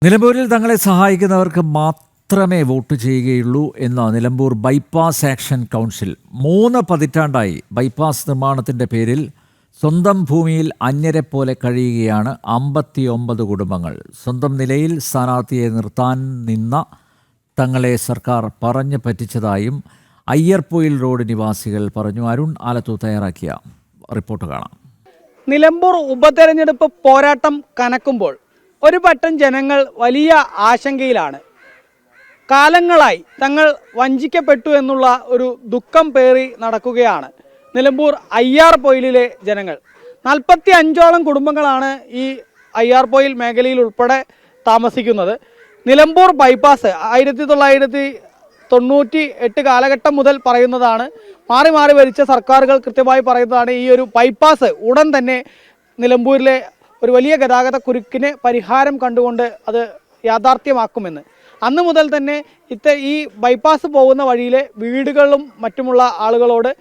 നിലമ്പൂരിൽ തങ്ങളെ സഹായിക്കുന്നവർക്ക് മാത്രമേ വോട്ട് ചെയ്യുകയുള്ളൂ എന്ന നിലമ്പൂർ ബൈപ്പാസ് ആക്ഷൻ കൗൺസിൽ 3 പതിറ്റാണ്ടായി ബൈപ്പാസ് നിർമ്മാണത്തിൻ്റെ പേരിൽ സ്വന്തം ഭൂമിയിൽ അന്യരെ പോലെ കഴിയുകയാണ് 59 കുടുംബങ്ങൾ. സ്വന്തം നിലയിൽ സ്ഥാനാർത്ഥിയെ നിർത്താൻ നിന്ന തങ്ങളെ സർക്കാർ പറഞ്ഞു പറ്റിച്ചതായും അയ്യർപൊയിൽ റോഡ് നിവാസികൾ പറഞ്ഞു. അരുൺ ആലത്തു തയ്യാറാക്കിയ റിപ്പോർട്ട് കാണാം. നിലമ്പൂർ ഉപതെരഞ്ഞെടുപ്പ് പോരാട്ടം കനക്കുമ്പോൾ ഒരു പറ്റം ജനങ്ങൾ വലിയ ആശങ്കയിലാണ്. കാലങ്ങളായി തങ്ങൾ വഞ്ചിക്കപ്പെട്ടു എന്നുള്ള ഒരു ദുഃഖം പേറി നടക്കുകയാണ് നിലമ്പൂർ അയ്യാർപൊയിലിലെ ജനങ്ങൾ. 45ഓളം കുടുംബങ്ങളാണ് ഈ അയ്യാർപൊയിൽ മേഖലയിൽ ഉൾപ്പെടെ താമസിക്കുന്നത്. നിലമ്പൂർ ബൈപ്പാസ് 1998 കാലഘട്ടം മുതൽ പറയുന്നതാണ്. മാറി മാറി ഭരിച്ച സർക്കാരുകൾ കൃത്യമായി പറയുന്നതാണ് ഈ ഒരു ബൈപ്പാസ് ഉടൻ തന്നെ നിലമ്പൂരിലെ ഒരു വലിയ ഗതാഗത കുരുക്കിന് പരിഹാരം കണ്ടുകൊണ്ട് അത് യാഥാർത്ഥ്യമാക്കുമെന്ന്. അന്ന് മുതൽ തന്നെ ഈ ബൈപ്പാസ് പോകുന്ന വഴിയിലെ വീടുകളിലും മറ്റുമുള്ള ആളുകളോട്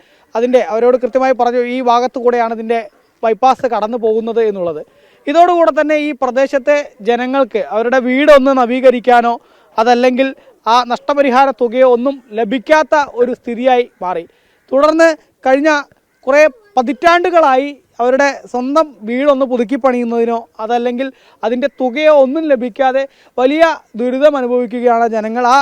അവരോട് കൃത്യമായി പറഞ്ഞു ഈ ഭാഗത്തു കൂടെയാണ് ഇതിൻ്റെ ബൈപ്പാസ് കടന്നു പോകുന്നത് എന്നുള്ളത്. ഇതോടുകൂടെ തന്നെ ഈ പ്രദേശത്തെ ജനങ്ങൾക്ക് അവരുടെ വീടൊന്ന് നവീകരിക്കാനോ അതല്ലെങ്കിൽ ആ നഷ്ടപരിഹാര തുകയോ ഒന്നും ലഭിക്കാത്ത ഒരു സ്ഥിതിയായി മാറി. തുടർന്ന് കഴിഞ്ഞ കുറേ പതിറ്റാണ്ടുകളായി അവരുടെ സ്വന്തം വീടൊന്ന് പുതുക്കി പണിയുന്നതിനോ അതല്ലെങ്കിൽ അതിൻ്റെ തുകയോ ഒന്നും ലഭിക്കാതെ വലിയ ദുരിതം അനുഭവിക്കുകയാണ് ജനങ്ങൾ. ആ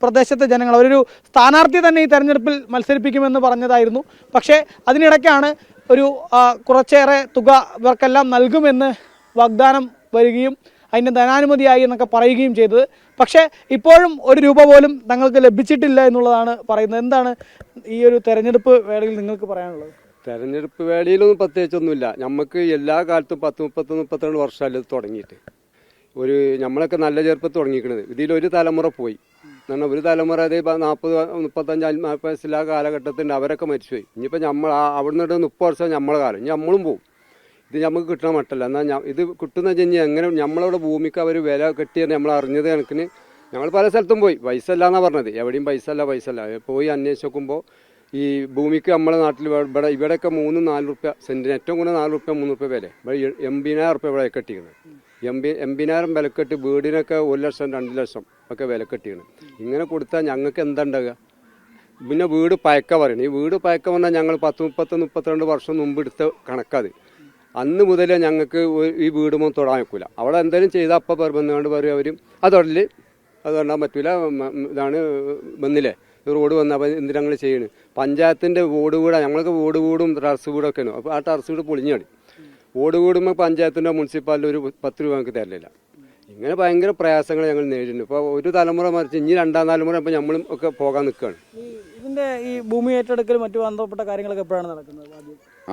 പ്രദേശത്തെ ജനങ്ങൾ അവരൊരു സ്ഥാനാർത്ഥി തന്നെ ഈ തെരഞ്ഞെടുപ്പിൽ മത്സരിപ്പിക്കുമെന്ന് പറഞ്ഞതായിരുന്നു. പക്ഷേ അതിനിടയ്ക്കാണ് ഒരു കുറച്ചേറെ തുക ഇവർക്കെല്ലാം നൽകുമെന്ന് വാഗ്ദാനം വരികയും അതിൻ്റെ ധനാനുമതിയായി എന്നൊക്കെ പറയുകയും ചെയ്തത്. പക്ഷേ ഇപ്പോഴും 1 രൂപ പോലും തങ്ങൾക്ക് ലഭിച്ചിട്ടില്ല എന്നുള്ളതാണ് പറയുന്നത്. എന്താണ് ഈ ഒരു തെരഞ്ഞെടുപ്പ് വേളയിൽ നിങ്ങൾക്ക് പറയാനുള്ളത്? തെരഞ്ഞെടുപ്പ് വേളയിലൊന്നും പ്രത്യേകിച്ചൊന്നുമില്ല. നമുക്ക് എല്ലാ കാലത്തും 10-32 വർഷമല്ല ഇത് തുടങ്ങിയിട്ട്. നമ്മളൊക്കെ നല്ല ചെറുപ്പത്തിൽ തുടങ്ങിയിരിക്കുന്നത്. ഇതിലൊരു തലമുറ പോയി. കാരണം ഒരു തലമുറ അതേ 40-35-40 വയസ്സിലെ കാലഘട്ടത്തിൻ്റെ അവരൊക്കെ മരിച്ചുപോയി. ഇനിയിപ്പോൾ അവിടെ നിന്ന് 30 വർഷം നമ്മളെ കാലം ഇനി നമ്മളും പോകും. ഇത് നമുക്ക് കിട്ടണ മട്ടല്ല. എന്നാൽ ഇത് കിട്ടുന്ന കഴിഞ്ഞാൽ എങ്ങനെ നമ്മളവിടെ ഭൂമിക്ക് അവർ വില കെട്ടിയത് നമ്മൾ അറിഞ്ഞത് കണക്കിന് ഞങ്ങൾ പല സ്ഥലത്തും പോയി. പൈസ അല്ല എന്നാണ് പറഞ്ഞത്. എവിടെയും പൈസ അല്ല പോയി അന്വേഷിച്ച് നോക്കുമ്പോൾ ഈ ഭൂമിക്ക് നമ്മളെ നാട്ടിൽ ഇവിടെയൊക്കെ 3-4 റുപ്യ സെൻറ്റിന് ഏറ്റവും കൂടുതൽ 4 റുപ്യ 3 റുപ്യ വില. ഇവിടെ 80,000 റുപ്യ ഇവിടെ കെട്ടിക്കുന്നത്. 80,000 വില കെട്ടി വീടിനൊക്കെ 1 ലക്ഷം 2 ലക്ഷം ഒക്കെ വില കെട്ടിയാണ്. ഇങ്ങനെ കൊടുത്താൽ ഞങ്ങൾക്ക് എന്താ ഉണ്ടാകുക? പിന്നെ വീട് പയക്ക പറയണം. ഈ വീട് പയക്ക പറഞ്ഞാൽ ഞങ്ങൾ 10-32 വർഷം മുമ്പ് എടുത്ത കണക്കത്. അന്ന് മുതലേ ഞങ്ങൾക്ക് ഈ വീടുമ്പോൾ തൊടാൻ വെക്കില്ല. അവിടെ എന്തെങ്കിലും ചെയ്താൽ അപ്പം ബന്ധുകൊണ്ട് പറയും അവരും അത് തൊടാൻ പറ്റില്ല. ഇതാണ് വന്നില്ലേ റോഡ് വന്നാൽ അപ്പം എന്ത് ഞങ്ങൾ ചെയ്യണം? പഞ്ചായത്തിൻ്റെ ഓട് വീടാണ്. ഞങ്ങൾക്ക് ഓട് വീടും ടെറസ് വീടൊക്കെയാണ്. അപ്പോൾ ആ ടെറസ് വീട് പൊളിഞ്ഞാണ്. ഓട് വീടുമ്പോൾ പഞ്ചായത്തിൻ്റെ മുനിസിപ്പാലിറ്റി ഒരു 10 രൂപ ഞങ്ങൾക്ക് തരില്ല. ഇങ്ങനെ ഭയങ്കര പ്രയാസങ്ങൾ ഞങ്ങൾ നേരിടുന്നു. ഇപ്പോൾ ഒരു തലമുറ മറിച്ച് ഇനി 2ാം തലമുറ ഇപ്പോൾ നമ്മളും ഒക്കെ പോകാൻ നിൽക്കുകയാണ്. ഇതിൻ്റെ ഈ ഭൂമി ഏറ്റെടുക്കൽ മറ്റു ബന്ധപ്പെട്ട കാര്യങ്ങളൊക്കെ എപ്പോഴാണ് നടക്കുന്നത്?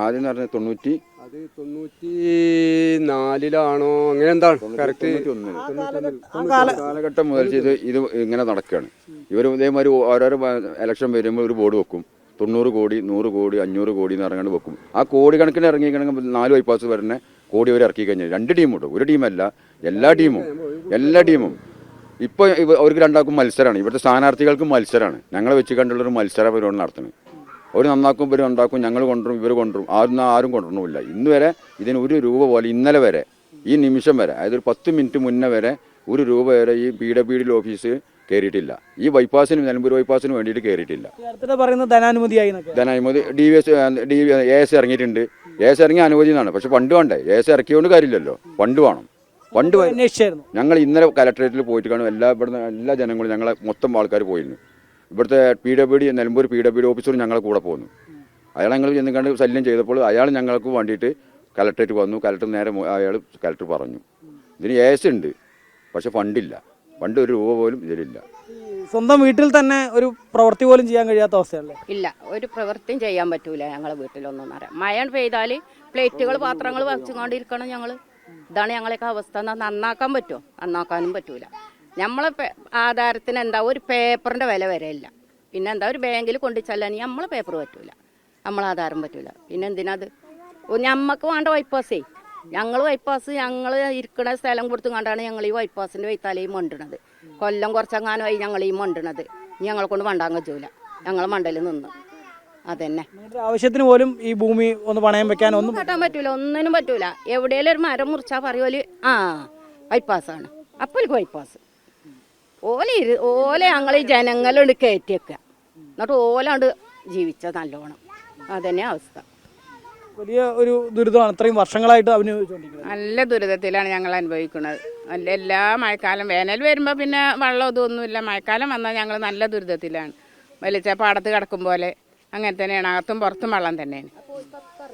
ആദ്യം എന്ന് പറഞ്ഞാൽ 94-ലാണോ അങ്ങനെ എന്താണ് കറക്റ്റ് കാലഘട്ടം മുതൽ ഇത് ഇങ്ങനെ നടക്കുകയാണ്. ഇവർ ഇതേമാതിരി ഓരോരോ ഇലക്ഷൻ വരുമ്പോൾ ഒരു ബോർഡ് വെക്കും. 90 കോടി 100 കോടി 500 കോടി എന്ന് ഇറങ്ങാണ്ട് വെക്കും. ആ കോടി കണക്കിന് ഇറങ്ങിക്കണമെങ്കിൽ 4 ബൈപ്പാസ് വരുന്ന കോടി അവർ ഇറക്കി കഴിഞ്ഞാൽ 2 ടീമുണ്ട്. ഒരു ടീമല്ല, എല്ലാ ടീമും ഇപ്പോൾ അവർക്ക് രണ്ടാൾക്കും മത്സരമാണ്. ഇവിടുത്തെ സ്ഥാനാർത്ഥികൾക്കും മത്സരമാണ്. ഞങ്ങളെ വെച്ച് കണ്ടുള്ളൊരു മത്സരം അവരോട് നടത്തുന്നത്. അവർ നന്നാക്കും, ഇവർ ഉണ്ടാക്കും, ഞങ്ങൾ കൊണ്ടുവരും, ഇവർ കൊണ്ടുവരും. ആരും കൊണ്ടുവരണില്ല. ഇന്ന് വരെ ഇതിന് 1 രൂപ പോലെ ഇന്നലെ വരെ ഈ നിമിഷം വരെ അതായത് ഒരു 10 മിനിറ്റ് മുന്നേ വരെ 1 രൂപ വരെ ഈ PWD ഓഫീസ് കയറിയിട്ടില്ല. ഈ ബൈപ്പാസിന് നിലമ്പൂർ ബൈപ്പാസിന് വേണ്ടിയിട്ട് കയറിയിട്ടില്ല. ധനാനുമതി AS ഇറങ്ങിയിട്ടുണ്ട്. AS ഇറങ്ങിയ അനുമതി എന്നാണ്. പക്ഷെ ഫണ്ട് വേണ്ടേ? AS ഇറക്കിയോണ്ട് കാര്യമില്ലല്ലോ. ഫണ്ട് വേണം. ഫണ്ട് ഞങ്ങൾ ഇന്നലെ കലക്ടറേറ്റിൽ പോയിട്ട് കാണും. എല്ലാ ജനങ്ങളും ഞങ്ങളെ മൊത്തം ആൾക്കാർ പോയിരുന്നു. ഇവിടുത്തെ PWD നിലമ്പൂർ PWD ഓഫീസറും ഞങ്ങളെ കൂടെ പോന്നു. അയാൾ ഞങ്ങൾ ചെന്നിക്കണ്ട് ശല്യം ചെയ്തപ്പോൾ അയാൾ ഞങ്ങൾക്ക് വേണ്ടിയിട്ട് കലക്ടറേറ്റ് വന്നു. കലക്ടർ പറഞ്ഞു ഇതിന് AS ഉണ്ട്, പക്ഷെ ഫണ്ടില്ല. ഫണ്ട് 1 രൂപ പോലും ഇതിലില്ല. സ്വന്തം വീട്ടിൽ തന്നെ ഒരു പ്രവൃത്തി പോലും ചെയ്യാൻ കഴിയാത്ത അവസ്ഥയല്ലേ? ഇല്ല, ഒരു പ്രവൃത്തിയും ചെയ്യാൻ പറ്റൂല. ഞങ്ങളെ വീട്ടിലൊന്നും മഴ പെയ്താൽ പ്ലേറ്റുകൾ പാത്രങ്ങൾ വച്ചുകൊണ്ടിരിക്കണം ഞങ്ങൾ. ഇതാണ് ഞങ്ങളൊക്കെ അവസ്ഥ. നന്നാക്കാൻ പറ്റുമോ? നന്നാക്കാനും പറ്റൂല. നമ്മളെ ആധാരത്തിന് എന്താ ഒരു പേപ്പറിൻ്റെ വില വരെ ഇല്ല. പിന്നെ എന്താ ഒരു ബാങ്കിൽ കൊണ്ടുചെല്ലാൻ നമ്മളെ പേപ്പർ പറ്റൂല, നമ്മളെ ആധാരം പറ്റൂല. പിന്നെ എന്തിനത്? ഞമ്മക്ക് വേണ്ട ബൈപ്പാസേ. ഞങ്ങൾ ഇരിക്കുന്ന സ്ഥലം കൊടുത്തു കണ്ടാണ് ഞങ്ങൾ ഈ ബൈപ്പാസിൻ്റെ വൈത്താലയും മണ്ടണത്. കൊല്ലം കുറച്ചെങ്ങാനുമായി ഞങ്ങൾ ഈ മണ്ടണത്. ഞങ്ങളെ കൊണ്ട് മണ്ടാൻ കഴിയൂല. ഞങ്ങൾ മണ്ടയിൽ നിന്ന് അതന്നെ. ആവശ്യത്തിന് പോലും ഈ ഭൂമി ഒന്ന് പണയം വെക്കാൻ ഒന്നും പറ്റാൻ പറ്റൂല. ഒന്നിനും പറ്റൂല. എവിടെയെങ്കിലും ഒരു മരം മുറിച്ചാൽ പറയുമല്ലോ ബൈപ്പാസാണ്. അപ്പോൾ ബൈപ്പാസ് ഓലെ ഞങ്ങൾ ഈ ജനങ്ങളോട് കയറ്റിയേക്കുക എന്നിട്ട് ഓലാണ്ട് ജീവിച്ച നല്ലോണം അതന്നെ അവസ്ഥ. വലിയ ഒരു ദുരിതമാണ് ഇത്രയും വർഷങ്ങളായിട്ട് അഭിനയിച്ചുകൊണ്ടിരിക്കുന്നത്. നല്ല ദുരിതത്തിലാണ് ഞങ്ങൾ അനുഭവിക്കുന്നത്. എല്ലാ മഴക്കാലം വേനൽ വരുമ്പോൾ പിന്നെ വെള്ളം ഇതൊന്നുമില്ല. മഴക്കാലം വന്നാൽ ഞങ്ങൾ നല്ല ദുരിതത്തിലാണ്. വലിച്ച പാടത്ത് കിടക്കും പോലെ അങ്ങനെ തന്നെയാണ്. അകത്തും പുറത്തും വെള്ളം തന്നെയാണ്.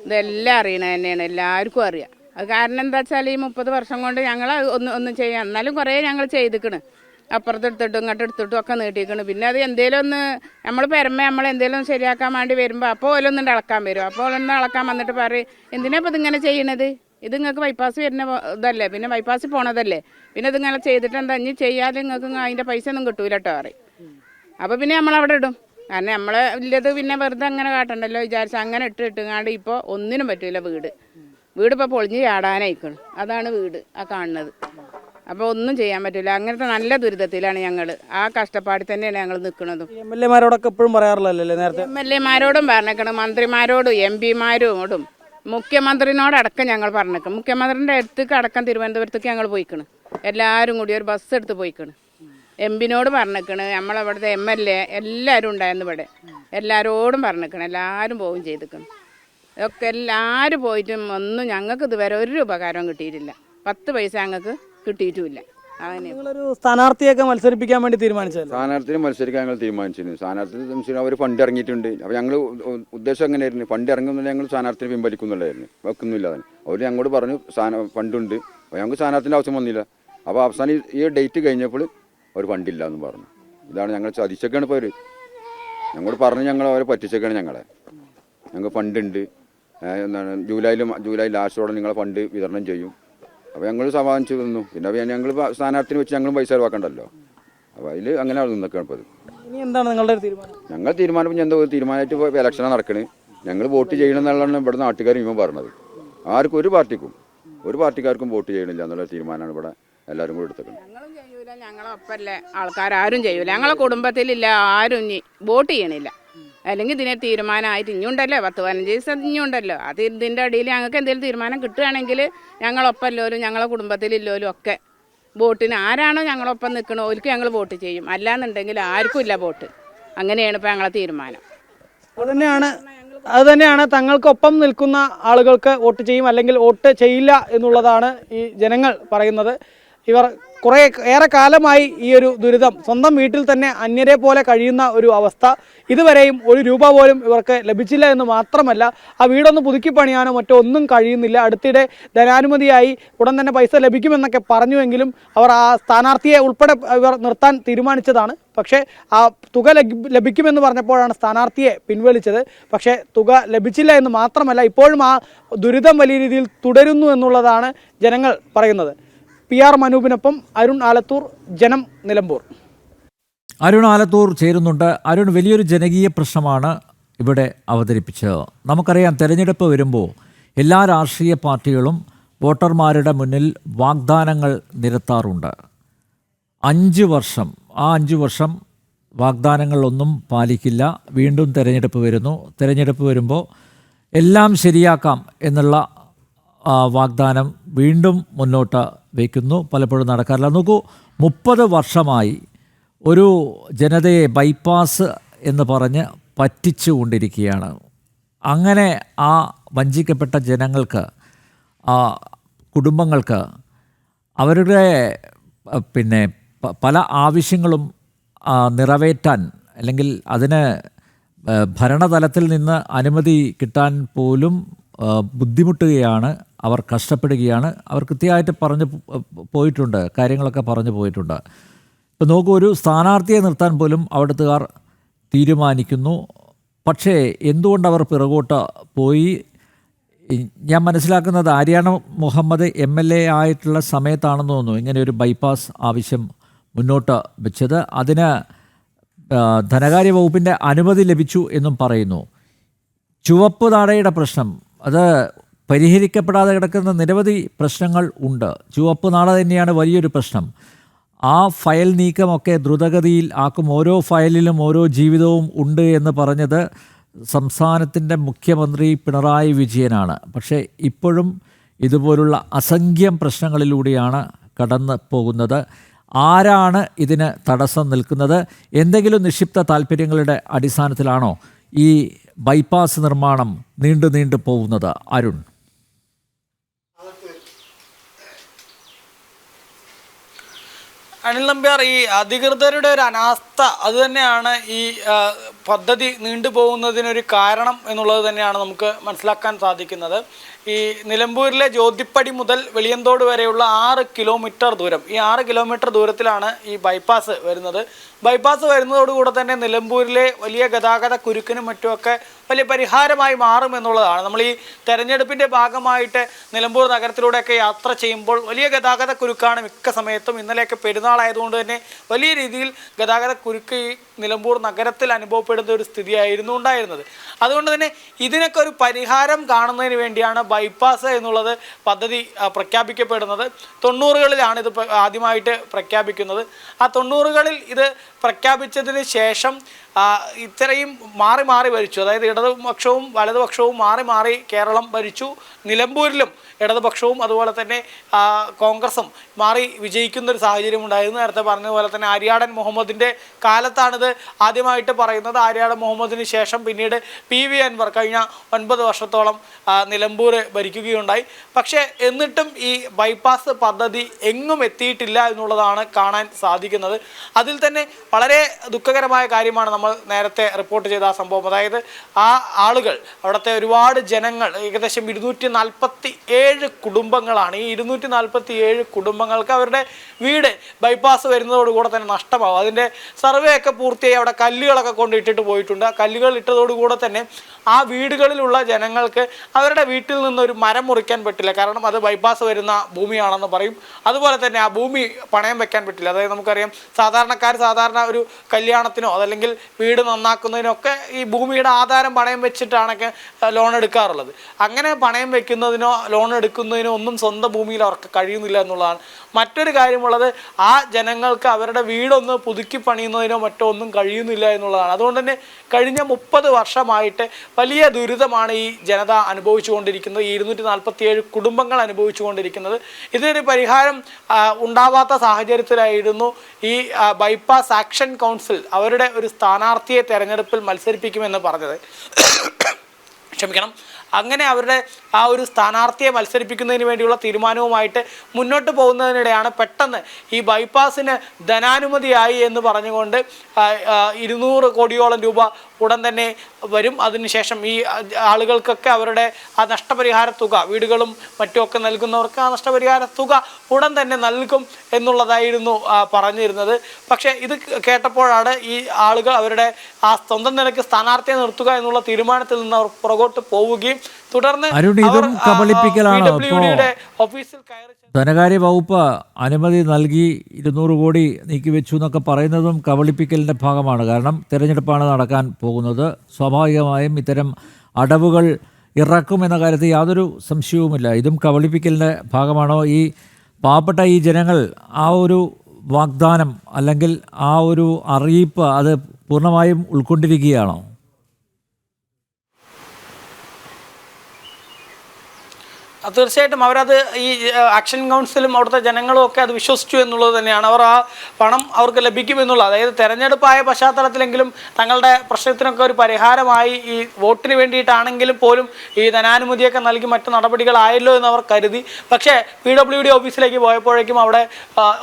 ഇതെല്ലാം അറിയണത് തന്നെയാണ്, എല്ലാവർക്കും അറിയാം. അത് കാരണം എന്താ വെച്ചാൽ ഈ 30 വർഷം കൊണ്ട് ഞങ്ങൾ ഒന്നും ചെയ്യാം. എന്നാലും കുറേ ഞങ്ങൾ ചെയ്തിക്കണ്. അപ്പുറത്ത് എടുത്തിട്ടും ഇങ്ങോട്ട് എടുത്തിട്ടും ഒക്കെ നീട്ടിക്കണം. പിന്നെ അത് എന്തേലും ഒന്ന് നമ്മൾ പെരമേ നമ്മൾ എന്തേലും ശരിയാക്കാൻ വേണ്ടി വരുമ്പോൾ അപ്പോൾ ഓലൊന്നും ഇളക്കാൻ വരും. അപ്പോൾ ഓലൊന്നും ഇളക്കാൻ വന്നിട്ട് പറയും, എന്തിനാ ഇപ്പോൾ ഇതിങ്ങനെ ചെയ്യണത്? ഇത് നിങ്ങൾക്ക് ബൈപ്പാസ് വരുന്ന ഇതല്ലേ, പിന്നെ ബൈപ്പാസ് പോണതല്ലേ, പിന്നെ ഇതിങ്ങനെ ചെയ്തിട്ട് എന്താ ഇനി ചെയ്യാതെ നിങ്ങൾക്ക് അതിൻ്റെ പൈസ ഒന്നും കിട്ടൂല കേട്ടോ പറയും. അപ്പോൾ പിന്നെ നമ്മളവിടെ ഇടും. കാരണം നമ്മൾ ഇല്ലത് പിന്നെ വെറുതെ അങ്ങനെ കാട്ടണ്ടല്ലോ വിചാരിച്ച് അങ്ങനെ ഇട്ടുകാണ്ട് ഇപ്പോൾ ഒന്നിനും പറ്റില്ല. വീട് ഇപ്പോൾ പൊളിഞ്ഞ് ചാടാനായിക്കണം. അതാണ് വീട് ആ കാണുന്നത്. അപ്പോൾ ഒന്നും ചെയ്യാൻ പറ്റില്ല. അങ്ങനത്തെ നല്ല ദുരിതത്തിലാണ് ഞങ്ങൾ. ആ കഷ്ടപ്പാടിൽ തന്നെയാണ് ഞങ്ങൾ നിൽക്കുന്നതും. MLA-മാരോടൊക്കെ എപ്പോഴും പറയാറില്ലല്ലേ നേരത്തെ? MLA-മാരോടും പറഞ്ഞേക്കണം, മന്ത്രിമാരോടും MP-മാരോടും മുഖ്യമന്ത്രിനോടടക്കം ഞങ്ങൾ പറഞ്ഞേക്കണം. മുഖ്യമന്ത്രിൻ്റെ അടുത്തേക്ക് അടക്കം തിരുവനന്തപുരത്തേക്ക് ഞങ്ങൾ പോയിക്കണം. എല്ലാവരും കൂടി ഒരു ബസ് എടുത്ത് പോയിക്കണം. MP-നോട് പറഞ്ഞേക്കണ്, നമ്മളവിടുത്തെ MLA എല്ലാവരും ഉണ്ടായിരുന്നു ഇവിടെ. എല്ലാവരോടും പറഞ്ഞേക്കണം. എല്ലാവരും പോവുകയും ചെയ്തിക്കണം. ഇതൊക്കെ എല്ലാവരും പോയിട്ടും ഒന്നും ഞങ്ങൾക്ക് ഇതുവരെ ഒരു ഉപകാരവും കിട്ടിയിട്ടില്ല. 10 പൈസ ഞങ്ങൾക്ക് കിട്ടിയിട്ടുമില്ല. അങ്ങനെ നിങ്ങളൊരു സ്ഥാനാർത്ഥിയൊക്കെ മത്സരിപ്പിക്കാൻ വേണ്ടി തീരുമാനിച്ചല്ലോ? സ്ഥാനാർത്ഥിനെ മത്സരിക്കാൻ ഞങ്ങൾ തീരുമാനിച്ചിരുന്നു. സ്ഥാനാർത്ഥി അവർ ഫണ്ട് ഇറങ്ങിയിട്ടുണ്ട്. അപ്പോൾ ഞങ്ങൾ ഉദ്ദേശം എങ്ങനെയായിരുന്നു, ഫണ്ട് ഇറങ്ങുന്നില്ല ഞങ്ങൾ സ്ഥാനാർത്ഥിനെ പിൻവലിക്കുന്നുണ്ടായിരുന്നു, വെക്കുന്നില്ല. അതിന് അവർ ഞങ്ങളോട് പറഞ്ഞു ഫണ്ടുണ്ട്. അപ്പോൾ ഞങ്ങൾക്ക് സ്ഥാനാർത്ഥിൻ്റെ ആവശ്യം വന്നില്ല. അപ്പോൾ അവസാനം ഈ ഡേറ്റ് കഴിഞ്ഞപ്പോൾ അവർ ഫണ്ടില്ല എന്ന് പറഞ്ഞു. ഇതാണ് ഞങ്ങൾ ചതിച്ചൊക്കെയാണ് ഇപ്പോൾ അവർ ഞങ്ങളോട് പറഞ്ഞ് അവരെ പറ്റിച്ചൊക്കെയാണ് ഞങ്ങളെ. ഞങ്ങൾക്ക് ഫണ്ടുണ്ട്, എന്താണ് ജൂലൈ ലാസ്റ്റോടെ നിങ്ങളെ ഫണ്ട് വിതരണം ചെയ്യും. അപ്പോൾ ഞങ്ങൾ സമാധാനിച്ചു നിന്നു. പിന്നെ ഞങ്ങൾ സ്ഥാനാർത്ഥിനെ വെച്ച് ഞങ്ങളും പൈസ ചെലവാക്കണ്ടല്ലോ. അപ്പോൾ അതിൽ അങ്ങനെ നിന്നൊക്കെയാണ് ഇപ്പോൾ. ഇനി എന്താണ് നിങ്ങളുടെ തീരുമാനം? ഞങ്ങൾ തീരുമാനം എന്തോ തീരുമാനമായിട്ട് ഇപ്പോൾ ഇലക്ഷനാണ് നടക്കണത്. ഞങ്ങൾ വോട്ട് ചെയ്യണം എന്നുള്ളതാണ് ഇവിടെ നാട്ടുകാർ ഇവൻ പറഞ്ഞത്. ആർക്കും ഒരു പാർട്ടിക്കാർക്കും വോട്ട് ചെയ്യണില്ല എന്നുള്ള തീരുമാനമാണ് ഇവിടെ എല്ലാവരും കൂടെ എടുത്തത്. ഞങ്ങളും ചെയ്യൂല, ഞങ്ങളൊപ്പല്ലേ ആൾക്കാരും ചെയ്യൂല. ഞങ്ങളെ കുടുംബത്തിലില്ല ആരും ഇനി വോട്ട് ചെയ്യണില്ല. അല്ലെങ്കിൽ ഇതിനെ തീരുമാനമായിട്ട് ഇനിയുണ്ടല്ലോ 10-15 ദിവസം ഇനിയുണ്ടല്ലോ. അത് ഇതിൻ്റെ അടിയിൽ ഞങ്ങൾക്ക് എന്തെങ്കിലും തീരുമാനം കിട്ടുകയാണെങ്കിൽ ഞങ്ങളൊപ്പല്ലോലും ഞങ്ങളെ കുടുംബത്തിലില്ലോലും ഒക്കെ വോട്ടിന് ആരാണോ ഞങ്ങളൊപ്പം നിൽക്കണോ ഓർക്ക് ഞങ്ങൾ വോട്ട് ചെയ്യും. അല്ലാന്നുണ്ടെങ്കിൽ ആർക്കും ഇല്ല വോട്ട്. അങ്ങനെയാണ് ഇപ്പോൾ ഞങ്ങളെ തീരുമാനം. അത് തന്നെയാണ് തങ്ങൾക്കൊപ്പം നിൽക്കുന്ന ആളുകൾക്ക് വോട്ട് ചെയ്യും, അല്ലെങ്കിൽ വോട്ട് ചെയ്യില്ല എന്നുള്ളതാണ് ഈ ജനങ്ങൾ പറയുന്നത്. ഇവർ ഏറെ കാലമായി ഈ ഒരു ദുരിതം, സ്വന്തം വീട്ടിൽ തന്നെ അന്യരെ പോലെ കഴിയുന്ന ഒരു അവസ്ഥ. ഇതുവരെയും ₹1 പോലും ഇവർക്ക് ലഭിച്ചില്ല എന്ന് മാത്രമല്ല, ആ വീടൊന്ന് പുതുക്കി പണിയാനോ മറ്റോ ഒന്നും കഴിയുന്നില്ല. അടുത്തിടെ ധനാനുമതിയായി ഉടൻ തന്നെ പൈസ ലഭിക്കുമെന്നൊക്കെ പറഞ്ഞുവെങ്കിലും അവർ ആ സ്ഥാനാർത്ഥിയെ ഉൾപ്പെടെ ഇവർ നിർത്താൻ തീരുമാനിച്ചതാണ്. പക്ഷേ ആ തുക ലഭിക്കുമെന്ന് പറഞ്ഞപ്പോഴാണ് സ്ഥാനാർത്ഥിയെ പിൻവലിച്ചത്. പക്ഷേ തുക ലഭിച്ചില്ല എന്ന് മാത്രമല്ല, ഇപ്പോഴും ആ ദുരിതം വലിയ രീതിയിൽ തുടരുന്നു എന്നുള്ളതാണ് ജനങ്ങൾ പറയുന്നത്. PR മനൂപിനൊപ്പം അരുൺ ആലത്തൂർ, ജനം, നിലമ്പൂർ. അരുൺ ആലത്തൂർ ചേരുന്നുണ്ട്. അരുൺ, വലിയൊരു ജനകീയ പ്രശ്നമാണ് ഇവിടെ അവതരിപ്പിച്ചത്. നമുക്കറിയാം, തെരഞ്ഞെടുപ്പ് വരുമ്പോൾ എല്ലാ രാഷ്ട്രീയ പാർട്ടികളും വോട്ടർമാരുടെ മുന്നിൽ വാഗ്ദാനങ്ങൾ നിരത്താറുണ്ട്. 5 വർഷം, ആ 5 വർഷം വാഗ്ദാനങ്ങളൊന്നും പാലിക്കില്ല. വീണ്ടും തെരഞ്ഞെടുപ്പ് വരുന്നു. തെരഞ്ഞെടുപ്പ് വരുമ്പോൾ എല്ലാം ശരിയാക്കാം എന്നുള്ള വാഗ്ദാനം വീണ്ടും മുന്നോട്ട് വയ്ക്കുന്നു. പലപ്പോഴും നടക്കാറില്ല. നോക്കൂ, 30 വർഷമായി ഒരു ജനതയെ ബൈപ്പാസ് എന്ന് പറഞ്ഞ് പറ്റിച്ചു കൊണ്ടിരിക്കുകയാണ്. അങ്ങനെ ആ വഞ്ചിക്കപ്പെട്ട ജനങ്ങൾക്ക്, ആ കുടുംബങ്ങൾക്ക് അവരുടെ പല ആവശ്യങ്ങളും നിറവേറ്റാൻ, അല്ലെങ്കിൽ അതിന് ഭരണതലത്തിൽ നിന്ന് അനുമതി കിട്ടാൻ പോലും ബുദ്ധിമുട്ടുകയാണ്. അവർ കഷ്ടപ്പെടുകയാണ്. അവർ കൃത്യമായിട്ട് പറഞ്ഞു പോയിട്ടുണ്ട്, കാര്യങ്ങളൊക്കെ പറഞ്ഞു പോയിട്ടുണ്ട്. ഇപ്പോൾ നോക്കൂ, ഒരു സ്ഥാനാർത്ഥിയെ നിർത്താൻ പോലും അവിടുത്തുകാർ തീരുമാനിക്കുന്നു. പക്ഷേ എന്തുകൊണ്ടവർ പിറകോട്ട് പോയി? ഞാൻ മനസ്സിലാക്കുന്നത് ആര്യാണ മുഹമ്മദ് MLA ആയിട്ടുള്ള സമയത്താണെന്ന് തോന്നുന്നു ഇങ്ങനെ ഒരു ബൈപ്പാസ് ആവശ്യം മുന്നോട്ട് വെച്ചത്. അതിന് ധനകാര്യ വകുപ്പിൻ്റെ അനുമതി ലഭിച്ചു എന്നും പറയുന്നു. ചുവപ്പ് നാടയുടെ പ്രശ്നം, അത് പരിഹരിക്കപ്പെടാതെ കിടക്കുന്ന നിരവധി പ്രശ്നങ്ങൾ ഉണ്ട്. ചുവപ്പ് നാട തന്നെയാണ് വലിയൊരു പ്രശ്നം. ആ ഫയൽ നീക്കമൊക്കെ ദ്രുതഗതിയിൽ ആക്കും. ഓരോ ഫയലിലും ഓരോ ജീവിതവും ഉണ്ട് എന്ന് പറഞ്ഞത് സംസ്ഥാനത്തിൻ്റെ മുഖ്യമന്ത്രി പിണറായി വിജയനാണ്. പക്ഷേ ഇപ്പോഴും ഇതുപോലുള്ള അസംഖ്യം പ്രശ്നങ്ങളിലൂടെയാണ് കടന്നു പോകുന്നത്? ആരാണ് ഇതിന് തടസ്സം നിൽക്കുന്നത്? എന്തെങ്കിലും നിക്ഷിപ്ത താല്പര്യങ്ങളുടെ അടിസ്ഥാനത്തിലാണോ ഈ ബൈപ്പാസ് നിർമ്മാണം നീണ്ടു പോകുന്നത്? അരുൺ, അനിൽ നമ്പ്യാർ, ഈ അധികൃതരുടെ ഒരു അനാസ്ഥ അതുതന്നെയാണ് ഈ പദ്ധതി നീണ്ടുപോകുന്നതിനൊരു കാരണം എന്നുള്ളത് തന്നെയാണ് നമുക്ക് മനസ്സിലാക്കാൻ സാധിക്കുന്നത്. ഈ നിലമ്പൂരിലെ ജ്യോതിപ്പടി മുതൽ വെളിയന്തോട് വരെയുള്ള 6 കിലോമീറ്റർ ദൂരം, ഈ 6 കിലോമീറ്റർ ദൂരത്തിലാണ് ഈ ബൈപ്പാസ് വരുന്നത്. ബൈപ്പാസ് വരുന്നതോടുകൂടെ തന്നെ നിലമ്പൂരിലെ വലിയ ഗതാഗത കുരുക്കിനും മറ്റുമൊക്കെ വലിയ പരിഹാരമായി മാറും എന്നുള്ളതാണ്. നമ്മൾ ഈ തെരഞ്ഞെടുപ്പിൻ്റെ ഭാഗമായിട്ട് നിലമ്പൂർ നഗരത്തിലൂടെയൊക്കെ യാത്ര ചെയ്യുമ്പോൾ വലിയ ഗതാഗത കുരുക്കാണ് മിക്ക സമയത്തും. ഇന്നലെയൊക്കെ പെരുന്നാളായതുകൊണ്ട് തന്നെ വലിയ രീതിയിൽ ഗതാഗത കുരുക്ക് ഈ നിലമ്പൂർ നഗരത്തിൽ അനുഭവപ്പെടുന്ന ഒരു സ്ഥിതിയായിരുന്നു ഉണ്ടായിരുന്നത്. അതുകൊണ്ട് തന്നെ ഇതിനൊക്കെ ഒരു പരിഹാരം കാണുന്നതിന് വേണ്ടിയാണ് ബൈപ്പാസ് എന്നുള്ളത് പദ്ധതി പ്രഖ്യാപിക്കപ്പെടുന്നത്. 90കളിലാണ് ഇത് ആദ്യമായിട്ട് പ്രഖ്യാപിക്കുന്നത്. ആ 90കളിൽ ഇത് പ്രഖ്യാപിച്ചതിന് ശേഷം ഇത്രയും മാറി മാറി ഭരിച്ചു. അതായത് ഇടതുപക്ഷവും വലതുപക്ഷവും മാറി മാറി കേരളം ഭരിച്ചു. നിലമ്പൂരിലും ഇടതുപക്ഷവും അതുപോലെ തന്നെ കോൺഗ്രസും മാറി വിജയിക്കുന്നൊരു സാഹചര്യം ഉണ്ടായിരുന്നു. നേരത്തെ പറഞ്ഞതുപോലെ തന്നെ ആര്യാടൻ മുഹമ്മദിൻ്റെ കാലത്താണിത് ആദ്യമായിട്ട് പറയുന്നത്. ആര്യാടൻ മുഹമ്മദിന് ശേഷം പിന്നീട് PV അൻവർ കഴിഞ്ഞ 9 വർഷത്തോളം നിലമ്പൂർ ഭരിക്കുകയുണ്ടായി. പക്ഷേ എന്നിട്ടും ഈ ബൈപ്പാസ് പദ്ധതി എങ്ങും എത്തിയിട്ടില്ല എന്നുള്ളതാണ് കാണാൻ സാധിക്കുന്നത്. അതിൽ തന്നെ വളരെ ദുഃഖകരമായ കാര്യമാണ് നമ്മൾ നേരത്തെ റിപ്പോർട്ട് ചെയ്ത ആ സംഭവം. അതായത് ആ ആളുകൾ, അവിടുത്തെ ഒരുപാട് ജനങ്ങൾ, ഏകദേശം 247 കുടുംബങ്ങളാണ്. ഈ 247 കുടുംബങ്ങൾക്ക് അവരുടെ വീട് ബൈപ്പാസ് വരുന്നതോടുകൂടെ തന്നെ നഷ്ടമാവും. അതിൻ്റെ സർവേ ഒക്കെ പൂർത്തിയായി അവിടെ കല്ലുകളൊക്കെ കൊണ്ടിട്ടിട്ട് പോയിട്ടുണ്ട്. ആ കല്ലുകൾ ഇട്ടതോടുകൂടെ തന്നെ ആ വീടുകളിലുള്ള ജനങ്ങൾക്ക് അവരുടെ വീട്ടിൽ നിന്നൊരു മരം മുറിക്കാൻ പറ്റില്ല. കാരണം അത് ബൈപ്പാസ് വരുന്ന ഭൂമിയാണെന്ന് പറയും. അതുപോലെ തന്നെ ആ ഭൂമി പണയം വെക്കാൻ പറ്റില്ല. അതായത് നമുക്കറിയാം, സാധാരണക്കാർ സാധാരണ ഒരു കല്യാണത്തിനോ അതല്ലെങ്കിൽ വീട് നന്നാക്കുന്നതിനോ ഒക്കെ ഈ ഭൂമിയുടെ ആധാരം പണയം വെച്ചിട്ടാണൊക്കെ ലോൺ എടുക്കാറുള്ളത്. അങ്ങനെ പണയം വെക്കുന്നതിനോ ലോൺ എടുക്കുന്നതിനോ ഒന്നും സ്വന്തം ഭൂമിയിൽ അവർക്ക് കഴിയുന്നില്ല എന്നുള്ളതാണ്. മറ്റൊരു കാര്യമുള്ളത്, ആ ജനങ്ങൾക്ക് അവരുടെ വീടൊന്ന് പുതുക്കി പണിയുന്നതിനോ മറ്റോ ഒന്നും കഴിയുന്നില്ല എന്നുള്ളതാണ്. അതുകൊണ്ട് തന്നെ കഴിഞ്ഞ 30 വർഷമായിട്ട് വലിയ ദുരിതമാണ് ഈ ജനത അനുഭവിച്ചുകൊണ്ടിരിക്കുന്നത്. ഈ 247 കുടുംബങ്ങൾ അനുഭവിച്ചുകൊണ്ടിരിക്കുന്നത്. ഇതിനൊരു പരിഹാരം ഉണ്ടാവാത്ത സാഹചര്യത്തിലായിരുന്നു ഈ ബൈപ്പാസ് ആക്ഷൻ കൗൺസിൽ അവരുടെ ഒരു സ്ഥാനാർത്ഥിയെ തെരഞ്ഞെടുപ്പിൽ മത്സരിപ്പിക്കുമെന്ന് പറഞ്ഞത്. ക്ഷമിക്കണം. അങ്ങനെ അവരുടെ ആ ഒരു സ്ഥാനാർത്ഥിയെ മത്സരിപ്പിക്കുന്നതിന് വേണ്ടിയുള്ള തീരുമാനവുമായിട്ട് മുന്നോട്ട് പോകുന്നതിനിടെയാണ് പെട്ടെന്ന് ഈ ബൈപ്പാസിന് ധനാനുമതിയായി എന്ന് പറഞ്ഞുകൊണ്ട് 200 കോടിയോളം രൂപ ഉടൻ തന്നെ വരും. അതിനുശേഷം ഈ ആളുകൾക്കൊക്കെ അവരുടെ ആ നഷ്ടപരിഹാര തുക, വീടുകളും മറ്റുമൊക്കെ നൽകുന്നവർക്ക് ആ നഷ്ടപരിഹാര തുക ഉടൻ തന്നെ നൽകും എന്നുള്ളതായിരുന്നു പറഞ്ഞിരുന്നത്. പക്ഷേ ഇത് കേട്ടപ്പോഴാണ് ഈ ആളുകൾ അവരുടെ ആ സ്വന്തം നിലയ്ക്ക് സ്ഥാനാർത്ഥിയെ നിർത്തുക എന്നുള്ള തീരുമാനത്തിൽ നിന്ന് അവർ പുറകോട്ട് പോവുകയും തുടർന്ന് ഓഫീസിൽ കയറി ധനകാര്യ വകുപ്പ് അനുമതി നൽകി 200 കോടി നീക്കിവെച്ചു എന്നൊക്കെ പറയുന്നതും കബളിപ്പിക്കലിൻ്റെ ഭാഗമാണ്. കാരണം തിരഞ്ഞെടുപ്പാണ് നടക്കാൻ പോകുന്നത്. സ്വാഭാവികമായും ഇത്തരം അടവുകൾ ഇറക്കുമെന്ന കാര്യത്തിൽ യാതൊരു സംശയവുമില്ല. ഇതും കബളിപ്പിക്കലിൻ്റെ ഭാഗമാണോ? ഈ പാവപ്പെട്ട ഈ ജനങ്ങൾ ആ ഒരു വാഗ്ദാനം അല്ലെങ്കിൽ ആ ഒരു അറിയിപ്പ് അത് പൂർണ്ണമായും ഉൾക്കൊണ്ടിരിക്കുകയാണോ? തീർച്ചയായിട്ടും അവരത് ഈ ആക്ഷൻ കൗൺസിലും അവിടുത്തെ ജനങ്ങളും ഒക്കെ അത് വിശ്വസിച്ചു എന്നുള്ളത് തന്നെയാണ്. അവർ ആ പണം അവർക്ക് ലഭിക്കുമെന്നുള്ളത്, അതായത് തെരഞ്ഞെടുപ്പായ പശ്ചാത്തലത്തിലെങ്കിലും തങ്ങളുടെ പ്രശ്നത്തിനൊക്കെ ഒരു പരിഹാരമായി ഈ വോട്ടിന് വേണ്ടിയിട്ടാണെങ്കിലും പോലും ഈ ധനാനുമതിയൊക്കെ നൽകി മറ്റു നടപടികളായല്ലോ എന്ന് അവർ കരുതി. പക്ഷേ PWD ഓഫീസിലേക്ക് പോയപ്പോഴേക്കും അവിടെ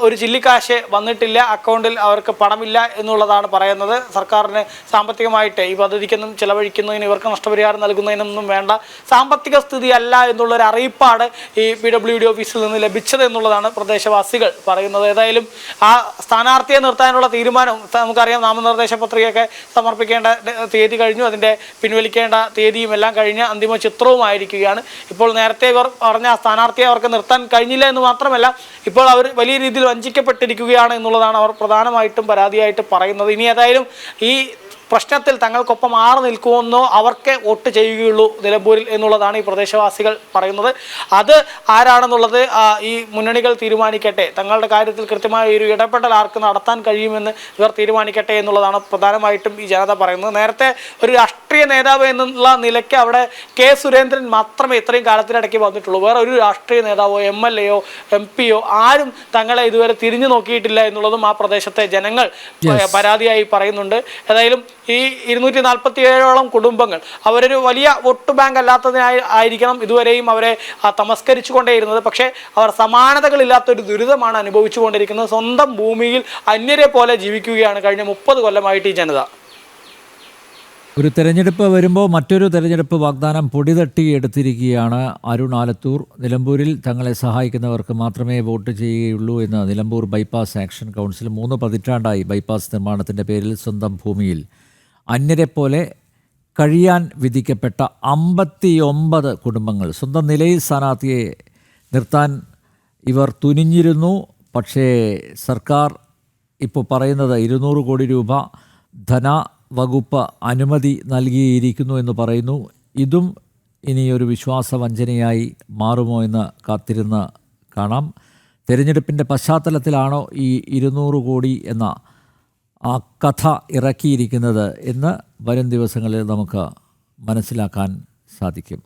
ഒരു ചില്ലിക്കാശ് വന്നിട്ടില്ല, അക്കൗണ്ടിൽ അവർക്ക് പണമില്ല എന്നുള്ളതാണ് പറയുന്നത്. സർക്കാരിന് സാമ്പത്തികമായിട്ട് ഈ പദ്ധതിക്കൊന്നും ചിലവഴിക്കുന്നതിന്, ഇവർക്ക് നഷ്ടപരിഹാരം നൽകുന്നതിനൊന്നും വേണ്ട സാമ്പത്തിക സ്ഥിതി അല്ല എന്നുള്ളൊരു അറിയിപ്പാണ് ഈ PWD ഓഫീസിൽ നിന്ന് ലഭിച്ചത് എന്നുള്ളതാണ് പ്രദേശവാസികൾ പറയുന്നത്. ഏതായാലും ആ സ്ഥാനാർത്ഥിയെ നിർത്താനുള്ള തീരുമാനം, നമുക്കറിയാം, നാമനിർദ്ദേശ പത്രികയൊക്കെ സമർപ്പിക്കേണ്ട തീയതി കഴിഞ്ഞു, അതിൻ്റെ പിൻവലിക്കേണ്ട തീയതിയും എല്ലാം കഴിഞ്ഞ് അന്തിമ ചിത്രവുമായിരിക്കുകയാണ്. ഇപ്പോൾ നേരത്തെ ഇവർ പറഞ്ഞ ആ സ്ഥാനാർത്ഥിയെ അവർക്ക് നിർത്താൻ കഴിഞ്ഞില്ല എന്ന് മാത്രമല്ല, ഇപ്പോൾ അവർ വലിയ രീതിയിൽ വഞ്ചിക്കപ്പെട്ടിരിക്കുകയാണ് എന്നുള്ളതാണ് അവർ പ്രധാനമായിട്ടും പരാതിയായിട്ട് പറയുന്നത്. ഇനി ഏതായാലും ഈ പ്രശ്നത്തിൽ തങ്ങൾക്കൊപ്പം മാറി നിൽക്കുമെന്നോ അവർക്ക് വോട്ട് ചെയ്യുകയുള്ളൂ നിലമ്പൂരിൽ എന്നുള്ളതാണ് ഈ പ്രദേശവാസികൾ പറയുന്നത്. അത് ആരാണെന്നുള്ളത് ഈ മുന്നണികൾ തീരുമാനിക്കട്ടെ. തങ്ങളുടെ കാര്യത്തിൽ കൃത്യമായ ഒരു ഇടപെടൽ ആർക്ക് നടത്താൻ കഴിയുമെന്ന് ഇവർ തീരുമാനിക്കട്ടെ എന്നുള്ളതാണ് പ്രധാനമായിട്ടും ഈ ജനത പറയുന്നത്. നേരത്തെ ഒരു രാഷ്ട്രീയ നേതാവ് എന്നുള്ള നിലയ്ക്ക് അവിടെ കെ സുരേന്ദ്രൻ മാത്രമേ ഇത്രയും കാലത്തിനിടയ്ക്ക് വന്നിട്ടുള്ളൂ. വേറെ ഒരു രാഷ്ട്രീയ നേതാവോ MLA യോ MP യോ ആരും തങ്ങളെ ഇതുവരെ തിരിഞ്ഞു നോക്കിയിട്ടില്ല എന്നുള്ളതും ആ പ്രദേശത്തെ ജനങ്ങൾ പരാതിയായി പറയുന്നുണ്ട്. ഏതായാലും ഈ 247ഓളം കുടുംബങ്ങൾ അവരൊരു വലിയ വോട്ട് ബാങ്ക് അല്ലാത്തതിനായി ആയിരിക്കണം ഇതുവരെയും അവരെ തമസ്കരിച്ചു കൊണ്ടേയിരുന്നത്. പക്ഷേ അവർ സമാനതകളില്ലാത്തൊരു ദുരിതമാണ് അനുഭവിച്ചുകൊണ്ടിരിക്കുന്നത്. സ്വന്തം ഭൂമിയിൽ അന്യരെ പോലെ ജീവിക്കുകയാണ് കഴിഞ്ഞ 30 കൊല്ലമായിട്ട് ഈ ജനത. ഒരു തെരഞ്ഞെടുപ്പ് വരുമ്പോൾ മറ്റൊരു തെരഞ്ഞെടുപ്പ് വാഗ്ദാനം പൊടിതട്ടി എടുത്തിരിക്കുകയാണ് അരുൺ ആലത്തൂർ. നിലമ്പൂരിൽ തങ്ങളെ സഹായിക്കുന്നവർക്ക് മാത്രമേ വോട്ട് ചെയ്യുകയുള്ളൂ എന്ന് നിലമ്പൂർ ബൈപ്പാസ് ആക്ഷൻ കൗൺസിൽ 3 പതിറ്റാണ്ടായി ബൈപ്പാസ് നിർമ്മാണത്തിൻ്റെ പേരിൽ സ്വന്തം ഭൂമിയിൽ അന്യരെപ്പോലെ കഴിയാൻ വിധിക്കപ്പെട്ട 59 കുടുംബങ്ങൾ. സ്വന്തം നിലയിൽ സ്ഥാനാർത്ഥിയെ നിർത്താൻ ഇവർ തുനിഞ്ഞിരുന്നു. പക്ഷേ സർക്കാർ ഇപ്പോൾ പറയുന്നത് 200 കോടി രൂപ ധനവകുപ്പ് അനുമതി നൽകിയിരിക്കുന്നു എന്ന് പറയുന്നു. ഇതും ഇനിയൊരു വിശ്വാസവഞ്ചനയായി മാറുമോ എന്ന് കാത്തിരുന്ന് കാണാം. തെരഞ്ഞെടുപ്പിൻ്റെ പശ്ചാത്തലത്തിലാണോ ഈ 200 കോടി എന്ന ആ കഥ ഇറക്കിയിരിക്കുന്നത് എന്ന് വരും ദിവസങ്ങളിൽ നമുക്ക് മനസ്സിലാക്കാൻ സാധിക്കും.